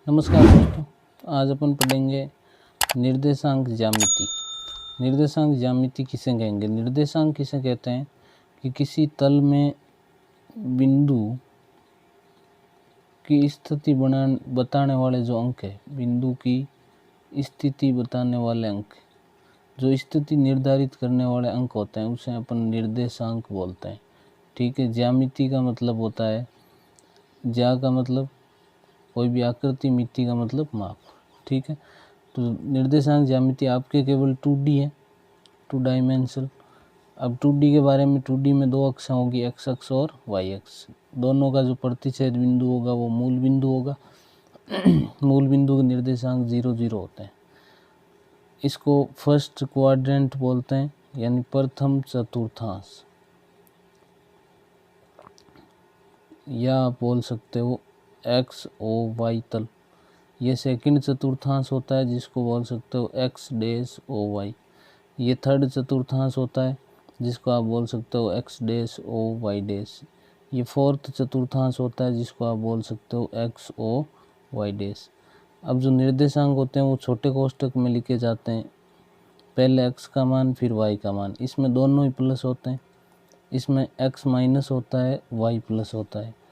नमस्कार दोस्तों, आज अपन पढ़ेंगे निर्देशांक ज्यामिति। निर्देशांक ज्यामिति किसे कहेंगे? निर्देशांक किसे कहते हैं कि किसी तल में बिंदु की स्थिति बताने वाले जो अंक है, बिंदु की स्थिति बताने वाले अंक, जो स्थिति निर्धारित करने वाले अंक होते हैं उसे अपन निर्देशांक बोलते हैं। ठीक है। ज्यामिति का मतलब होता है, ज्या का मतलब कोई भी आकृति, मिति का मतलब माप। ठीक है। तो निर्देशांक ज्यामिति आपके केवल 2D है, 2 डायमेंशनल। अब 2D के बारे में, 2D में दो अक्ष होगी, x अक्ष और y अक्ष। दोनों का जो प्रतिच्छेद बिंदु होगा वो मूल बिंदु होगा। मूल बिंदु के निर्देशांक 0 0 होते हैं। इसको फर्स्ट क्वाड्रेंट बोलते हैं, यानी प्रथम चतुर्थांश, या आप बोल सकते हो x o y तल। ये सेकंड चतुर्थांश होता है, जिसको बोल सकते हो x डैश o y। ये थर्ड चतुर्थांश होता है, जिसको आप बोल सकते हो x dash o y dash. ये फोर्थ चतुर्थांश होता है, जिसको आप बोल सकते हो x o y डैश। अब जो निर्देशांक होते हैं वो छोटे कोष्ठक में लिखे जाते हैं, पहले x का मान फिर y का मान। इसमें दोनों ही प्लस होते हैं। इसमें x माइनस होता है, y प्लस होता है।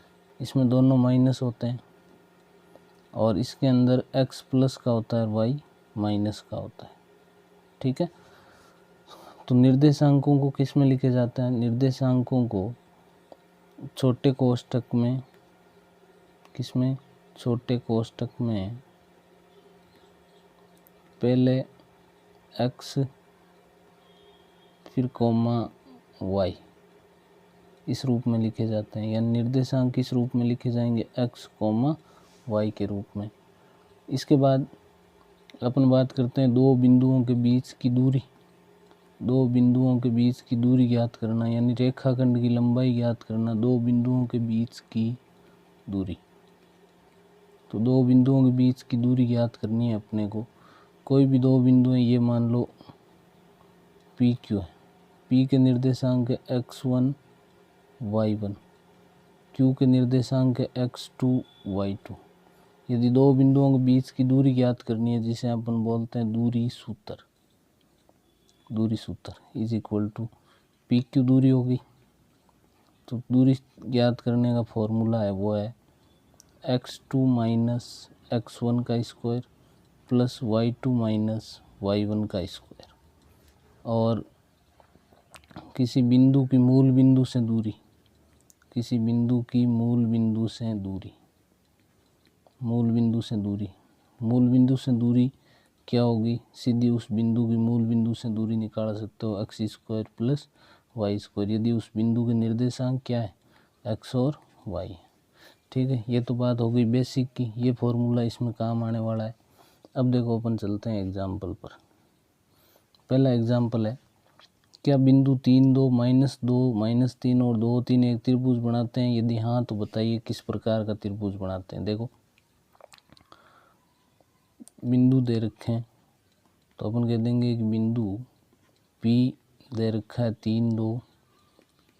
इसमें दोनों माइनस होते हैं, और इसके अंदर x प्लस का होता है, y माइनस का होता है। ठीक है। तो निर्देशांकों को किस में लिखे जाता है? निर्देशांकों को छोटे कोष्ठक में, किस में? छोटे कोष्ठक में पहले x फिर कोमा y, इस रूप में लिखे जाते हैं। यानी निर्देशांक किस रूप में लिखे जाएंगे? x कोमा y के रूप में। इसके बाद अपन बात करते हैं दो बिंदुओं के बीच की दूरी। दो बिंदुओं के बीच की दूरी ज्ञात करना, यानी रेखाखंड की लंबाई ज्ञात करना, दो बिंदुओं के बीच की दूरी। तो दो बिंदुओं के बीच की दूरी ज्ञात करनी है अपने को। कोई भी दो बिंदु हैं, ये मान लो पी क्यू है। पी के निर्देशांक है x1 y1, क्यू के निर्देशांक है x2 y2। यदि दो बिंदुओं के बीच की दूरी ज्ञात करनी है, जिसे अपन बोलते हैं दूरी सूत्र, दूरी सूत्र is equal to P Q दूरी होगी। तो दूरी ज्ञात करने का फॉर्मूला है, वो है x2 माइनस x1 का square plus y2 minus y1 का स्क्वायर। और किसी बिंदु की मूल बिंदु से दूरी, किसी बिंदु की मूल बिंदु से दूरी, मूल बिंदु से दूरी, मूल बिंदु से दूरी क्या होगी? सीधी उस बिंदु की मूल बिंदु से दूरी निकाल सकते हो, x square plus y square, यदि उस बिंदु के निर्देशांक क्या है? एक्स और वाई। ठीक है। ये तो बात हो गई बेसिक की, ये फॉर्मूला इसमें काम आने वाला है। अब देखो अपन चलते हैं एग्जाम्पल पर। पहला एग्जाम्पल है, क्या बिंदु 3 2 -3 और 2 3 एक त्रिभुज बनाते हैं? यदि हाँ तो बताइए किस प्रकार का त्रिभुज बनाते हैं। देखो बिंदु दे रखे हैं, तो अपन कह देंगे कि बिंदु P दे रखा है 3 2,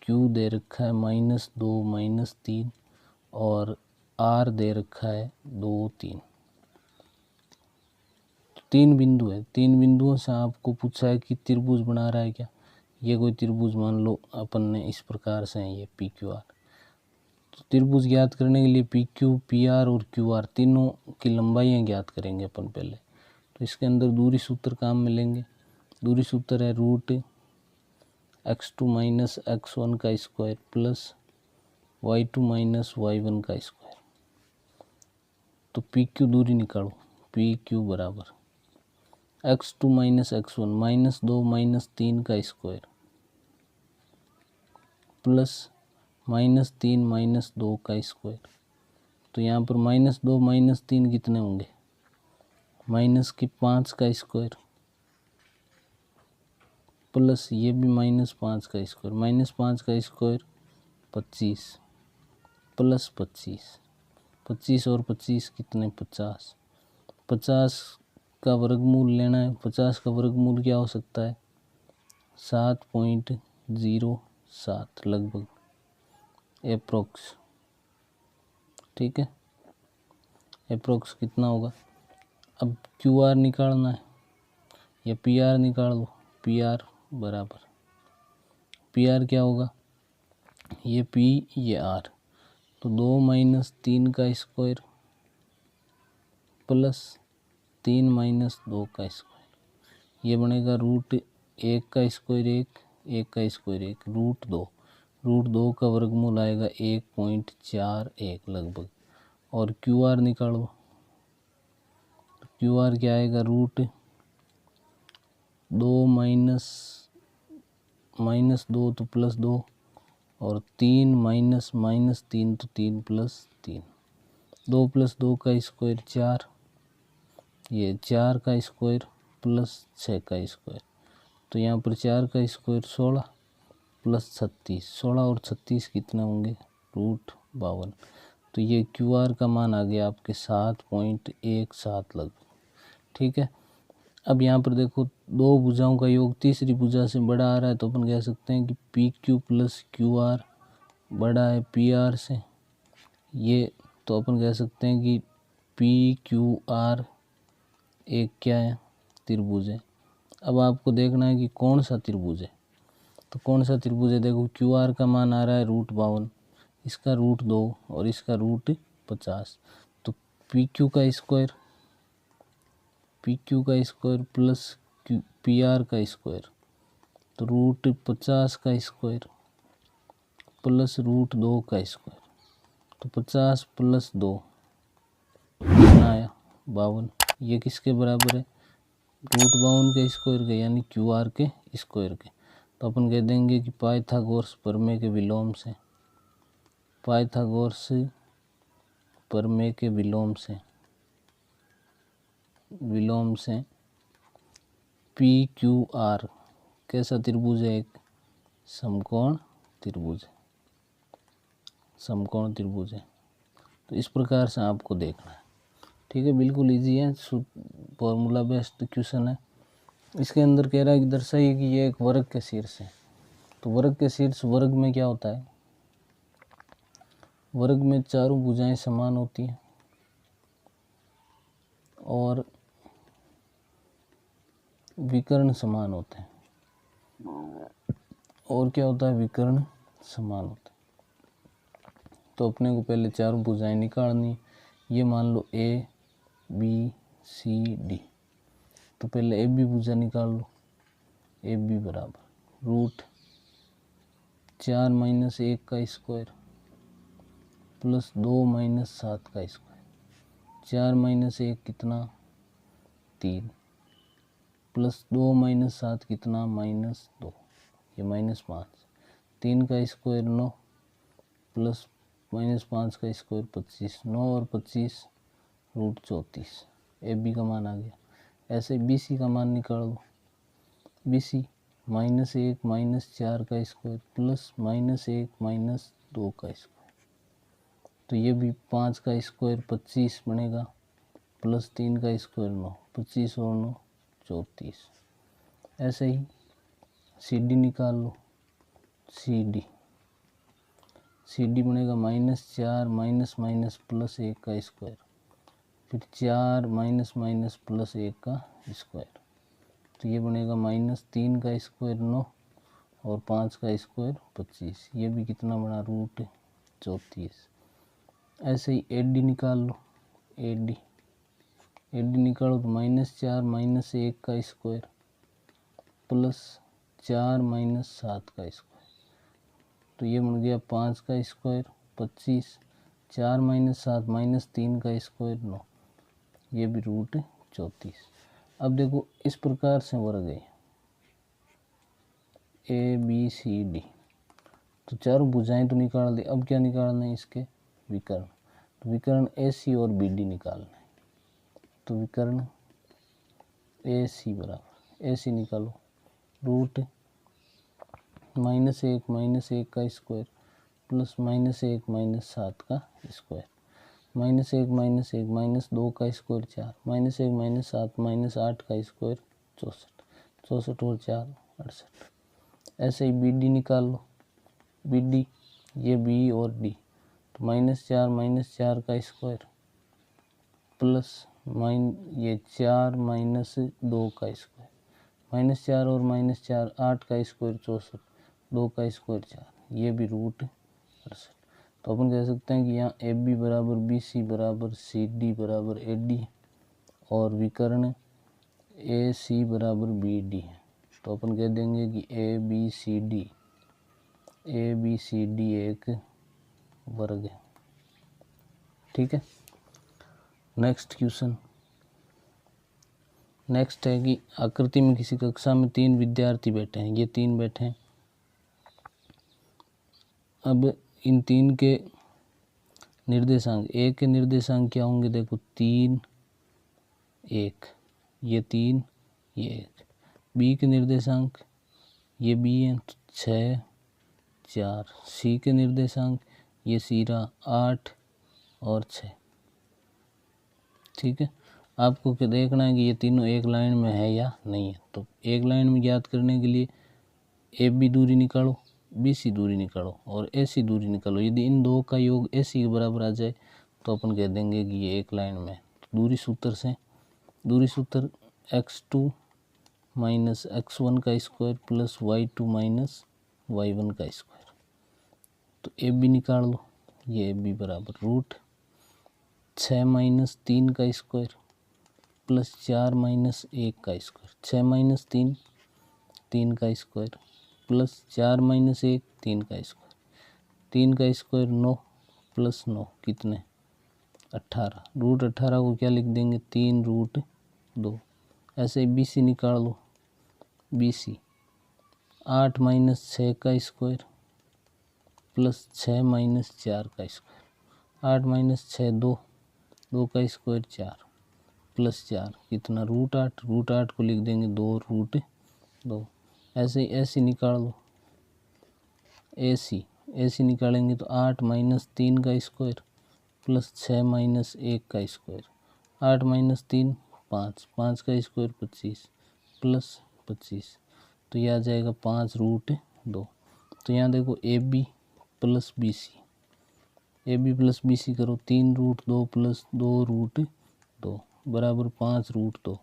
Q दे रखा है -2 -3, और R दे रखा है 2 3। तीन बिंदु है, तीन बिंदुओं से आपको पूछा है कि त्रिभुज बना रहा है क्या? ये कोई त्रिभुज मान लो अपन ने इस प्रकार से है, ये PQR। तो त्रिभुज ज्ञात करने के लिए PQ, PR और QR तीनों की लंबाइयाँ ज्ञात करेंगे अपन पहले। तो इसके अंदर दूरी सूत्र काम में लेंगे। दूरी सूत्र है रूट x2 माइनस x1 का square plus y2 minus y1 का स्क्वायर। तो PQ दूरी निकालो। PQ बराबर x2 माइनस x1 -2 -3 का स्क्वायर प्लस -3 -2 का स्क्वायर। तो यहाँ पर -2 -3 कितने होंगे? -5 का स्क्वायर प्लस ये भी -5 का स्क्वायर, -5 का स्क्वायर 25 प्लस 25, 25 और 25 कितने? 50। 50 का वर्गमूल लेना है। 50 का वर्गमूल क्या हो सकता है? 7.07 लगभग, एप्रोक्स। ठीक है। अप्रोक्स कितना होगा। अब क्यू आर निकालना है या पी आर निकाल लो। पी आर बराबर, पी आर क्या होगा, ये पी ये आर, तो 2 माइनस 3 का स्क्वायर प्लस 3 माइनस 2 का स्क्वायर, ये बनेगा रूट 1 का स्क्वायर 1 का स्क्वायर 1, रूट 2 का वर्गमूल आएगा 1.41 लगभग। और क्यू आर निकालो, क्यू आर क्या आएगा, रूट 2 माइनस 2 तो प्लस 2, और 3 माइनस 3 तो 3 प्लस 3, 2 प्लस 2 का स्क्वायर 4, ये 4 का स्क्वायर प्लस 6 का स्क्वायर, तो यहाँ पर 4 का स्क्वायर 16 प्लस 36, 16 और 36 कितने होंगे, रूट 52। तो ये क्यू आर का मान आ गया आपके 7.17 लगभग। ठीक है, अब यहाँ पर देखो दो भुजाओं का योग तीसरी भुजा से बड़ा आ रहा है, तो अपन कह सकते हैं कि P Q plus Q R बड़ा है पी आर से। ये तो अपन कह सकते हैं कि पी क्यू आर एक क्या है, त्रिभुज है। अब आपको देखना है कि कौन सा त्रिभुज है, तो कौन सा त्रिभुज है, देखो क्यू आर का मान आ रहा है रूट 52, इसका रूट 2 और इसका रूट 50, तो पी क्यू का स्क्वायर प्लस पी आर का स्क्वायर, तो रूट 50 का स्क्वायर प्लस रूट 2 का स्क्वायर, तो 50 प्लस 2 कितना आया, 52। ये किसके बराबर है, रूट 52 के स्क्वायर के, यानी क्यू आर के स्क्वायर के। तो अपन कह देंगे कि पाइथागोरस प्रमेय के विलोम से, पाइथागोरस प्रमेय के विलोम से पी क्यू आर कैसा त्रिभुज है, एक समकोण त्रिभुज है, समकोण त्रिभुज है। तो इस प्रकार से आपको देखना है। ठीक है, बिल्कुल इजी है, फॉर्मूला बेस्ड क्वेश्चन है। इसके अंदर कह रहा है कि दर्शाइए कि ये एक वर्ग के शीर्ष है। तो वर्ग के शीर्ष, वर्ग में क्या होता है, वर्ग में चारों भुजाएं समान होती हैं और विकर्ण समान होते हैं। और क्या होता है, विकर्ण समान होते हैं। तो अपने को पहले चारों भुजाएं निकालनी, ये मान लो ए बी सी डी, तो पहले ए बी भुजा निकाल लो। ए बी बराबर रूट 4 माइनस 1 का स्क्वायर प्लस 2 माइनस 7 का स्क्वायर, 4 माइनस 1 कितना 3, प्लस 2 माइनस 7 कितना -2, ये -5, 3 का स्क्वायर 9 प्लस -5 का स्क्वायर 25, 9 और 25 रूट 34। ए बी का मान आ गया। ऐसे बी सी का मान निकालो, बी सी -1 -4 का स्क्वायर प्लस -1 -2 का स्क्वायर, तो ये भी 5 का स्क्वायर 25 बनेगा प्लस 3 का स्क्वायर 9, 25 और 9 34। ऐसे ही सी डी निकाल लो, सी डी बनेगा -4 माइनस प्लस 1 का स्क्वायर, फिर 4 माइनस प्लस 1 का स्क्वायर, तो ये बनेगा -3 का स्क्वायर 9 और 5 का स्क्वायर 25, ये भी कितना बना रूट 34। ऐसे ही ए डी निकाल लो, ए डी निकालो तो -4 माइनस 1 का स्क्वायर प्लस 4 माइनस 7 का स्क्वायर, तो ये बन गया 5 का स्क्वायर 25, 4 माइनस 7 -3 का स्क्वायर 9, ये भी रूट 34। अब देखो इस प्रकार से वर्ग है ए बी सी डी, तो चारों भुजाएं तो निकाल दी। अब क्या निकालना है, इसके विकर्ण, तो विकर्ण ए सी और बी डी निकालना है। तो विकर्ण ए सी बराबर, ए सी निकालो रूट -1 का स्क्वायर प्लस -1 7 का स्क्वायर, -1 -2 का स्क्वायर 4, -1 7 -8 का स्क्वायर 64, 64 और 4 68। ऐसे ही बी डी निकाल लो, बी डी ये बी और डी, तो -4 का स्क्वायर प्लस ये 4 माइनस 2 का स्क्वायर, -4 और -4 8 का स्क्वायर 64, 2 का स्क्वायर 4, ये भी रूट 68। तो अपन कह सकते हैं कि यहाँ ए बी बराबर बी सी बराबर सी डी बराबर ए डी और विकर्ण ए सी बराबर बी डी है। तो अपन कह देंगे कि ए बी सी डी एक वर्ग है। ठीक है। नेक्स्ट क्वेश्चन, नेक्स्ट है कि आकृति में किसी कक्षा में 3 विद्यार्थी बैठे हैं, ये 3 बैठे हैं। अब इन 3 के निर्देशांक, ए के निर्देशांक क्या होंगे, देखो 3 1, ये 3 ये 1। बी के निर्देशांक ये बी है 6 4, सी के निर्देशांक ये सी रहा 8 और 6। ठीक है। आपको क्या देखना है कि ये तीनों एक लाइन में है या नहीं है। तो एक लाइन में ज्ञात करने के लिए ए बी दूरी निकालो, बी सी दूरी निकालो और ए सी दूरी निकालो। यदि इन दो का योग ए सी के बराबर आ जाए तो अपन कह देंगे कि ये एक लाइन में है। तो दूरी सूत्र से, दूरी सूत्र x2 माइनस x1 का square plus y2 minus y1 का स्क्वायर। तो ए बी निकाल लो, ये ए बी बराबर रूट 6 माइनस 3 का स्क्वायर प्लस 4 माइनस 1 का स्क्वायर, 6 माइनस 3 3 का स्क्वायर प्लस 4 माइनस 1 3 का स्क्वायर, 3 का स्क्वायर 9 प्लस 9 कितने 18। रूट 18 को क्या लिख देंगे 3 रूट 2। ऐसे बी सी निकाल लो, बी सी 8 माइनस 6 का स्क्वायर प्लस 6 माइनस 4 का स्क्वायर, 8 माइनस 6 2, 2 का स्क्वायर 4 प्लस 4 कितना रूट 8। रूट 8 को लिख देंगे 2 रूट 2। ऐसे ए सी निकाल लो, ए सी निकालेंगे तो 8 माइनस 3 का स्क्वायर प्लस 6 माइनस 1 का स्क्वायर, 8 माइनस 3 5, 5 का स्क्वायर 25 प्लस 25। तो यह आ जाएगा 5 रूट 2। तो यहाँ देखो A B plus B C, A B plus B C करो 3 रूट 2 प्लस 2 रूट 2 बराबर 5 रूट 2।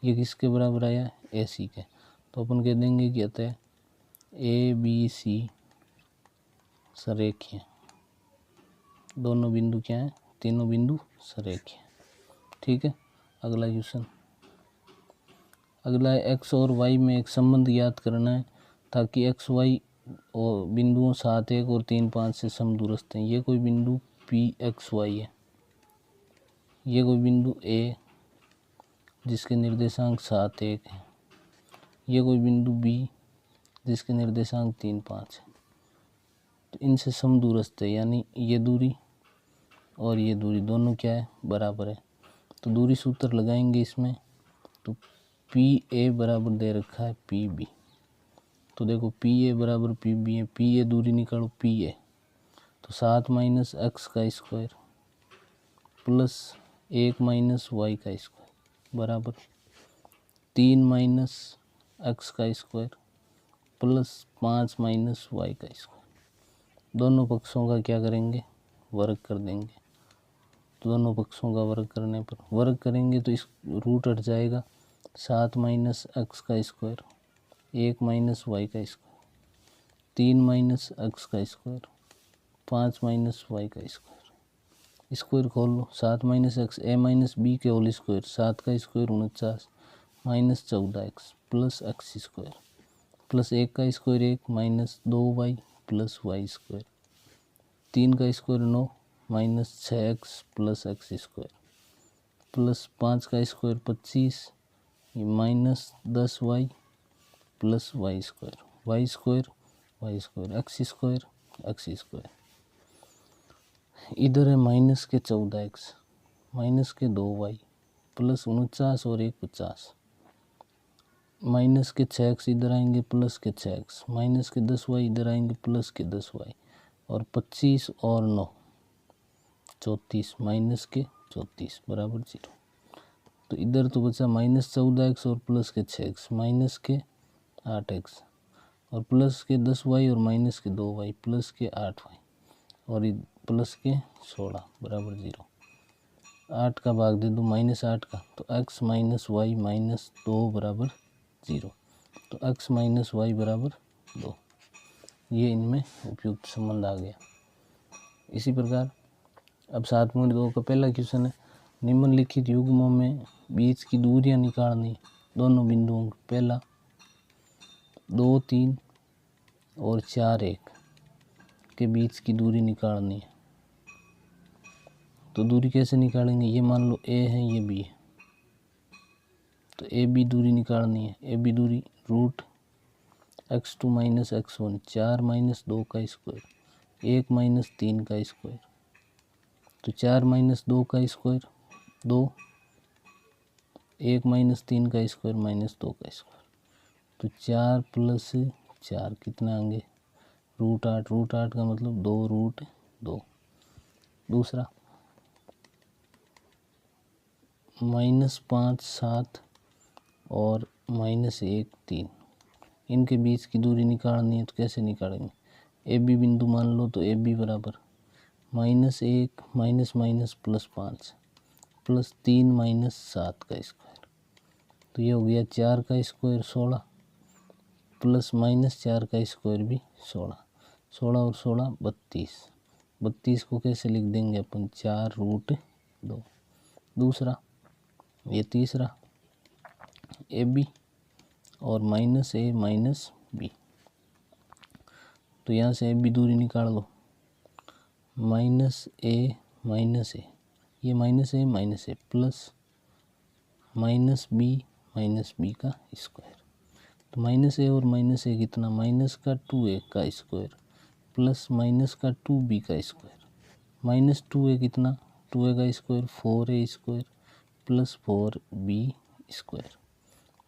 ये किसके बराबर आया ए सी के। तो अपन कह देंगे कि अतः ए बी सी सरेखीय, दोनों बिंदु क्या हैं, तीनों बिंदु सरेखीय। ठीक है। अगला क्वेश्चन, अगला है एक्स और वाई में एक संबंध ज्ञात करना है ताकि एक्स वाई और बिंदुओं 7 1 और 3 5 से समदूरस्थ हैं। ये कोई बिंदु पी एक्स वाई है, ये कोई बिंदु ए जिसके निर्देशांक 7 1 है, ये कोई बिंदु बी जिसके निर्देशांक 3 5 है। तो इनसे समदूरस्थ है, यानी ये दूरी और ये दूरी दोनों क्या है बराबर है। तो दूरी सूत्र लगाएंगे इसमें, तो पी ए बराबर दे रखा है पी बी। तो देखो पी ए बराबर पी बी है, पी ए दूरी निकालो पी ए, तो 7 माइनस एक्स का स्क्वायर प्लस 1 माइनस वाई का स्क्वायर बराबर 3 माइनस एक्स का स्क्वायर प्लस 5 माइनस वाई का स्क्वायर। दोनों पक्षों का क्या करेंगे वर्ग कर देंगे। तो दोनों पक्षों का वर्ग करने पर, वर्ग करेंगे तो इस रूट हट जाएगा, 7 माइनस एक्स का स्क्वायर 1 माइनस वाई का स्क्वायर, 3 माइनस एक्स का स्क्वायर 5 माइनस वाई का स्क्वायर। स्क्वायर खोल लो, 7 minus x a minus b के होल स्क्वायर, 7 का square 49 minus 14 x plus x square plus 1 का square 1 minus 2 y plus y square, 3 का square 9 minus 6 x plus x square plus 5 का square 25 minus 10 y plus y square, y square y square x square. इधर है minus के 14 x minus के 2 y plus 49 और 1 50, minus के 6 x इधर आएंगे प्लस के 6 एक्स, माइनस के 10 वाई इधर आएंगे प्लस के 10 वाई और 25 और 9 34 माइनस के 34 बराबर 0। तो इधर तो बचा माइनस 14 एक्स और प्लस के 6 एक्स, माइनस के 8 एक्स और प्लस के 10 वाई और माइनस के 2 वाई प्लस के 8 वाई और प्लस के 16 बराबर 0। 8 का भाग दे दो -8 का, तो x माइनस वाई माइनस 2 बराबर 0। तो x माइनस वाई बराबर 2, ये इनमें उपयुक्त संबंध आ गया। इसी प्रकार अब 7.2 का पहला क्वेश्चन है, निम्नलिखित युग्मों में बीच की दूरियां निकालनी, दोनों बिंदुओं की, पहला 2, 3 और 4, 1 के बीच की दूरी निकालनी है। तो दूरी कैसे निकालेंगे, ये मान लो ए है, ये बी है, तो ए बी दूरी निकालनी है। ए बी दूरी root x2 minus x1, 4 minus 2 का स्क्वायर, 1 माइनस 3 का स्क्वायर, तो 4 माइनस 2 का स्क्वायर 2, 1 माइनस 3 का स्क्वायर माइनस 2 का स्क्वायर, तो 4 प्लस 4 कितना आएंगे √8, √8 का मतलब 2√2। दूसरा -5 7 और -1 3, इनके बीच की दूरी निकालनी है। तो कैसे निकालेंगे, ए बी बिंदु मान लो, तो ए बी बराबर -1 minus minus plus 5 plus 3 minus 7 का स्क्वायर, तो ये हो गया 4 का स्क्वायर 16 प्लस -4 का स्क्वायर भी 16, 16 और 16 32, 32 को कैसे लिख देंगे अपन 4√2। दूसरा ये तीसरा ए बी और -a माइनस बी, तो यहाँ से ए बी दूरी निकाल लो, -a माइनस ए, ये -a minus A plus -b का स्क्वायर, तो -a और -a कितना, माइनस का 2a का स्क्वायर प्लस माइनस का 2b का स्क्वायर, -2a कितना, 2a का square 4a square plus 4b square,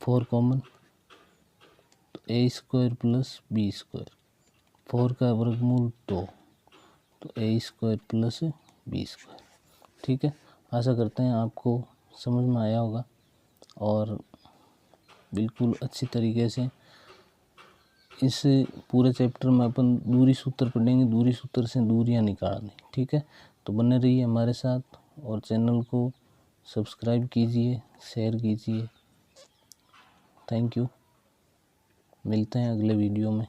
4 common, तो a square plus b square, 4 का वर्गमूल 2, तो a square plus b square. ठीक है, आशा करते हैं आपको समझ में आया होगा और बिल्कुल अच्छी तरीके से इस पूरे चैप्टर में अपन दूरी सूत्र पढ़ेंगे, दूरी सूत्र से दूरियां निकालनी। ठीक है, तो बने रहिए हमारे साथ और चैनल को सब्सक्राइब कीजिए, शेयर कीजिए। थैंक यू, मिलते हैं अगले वीडियो में।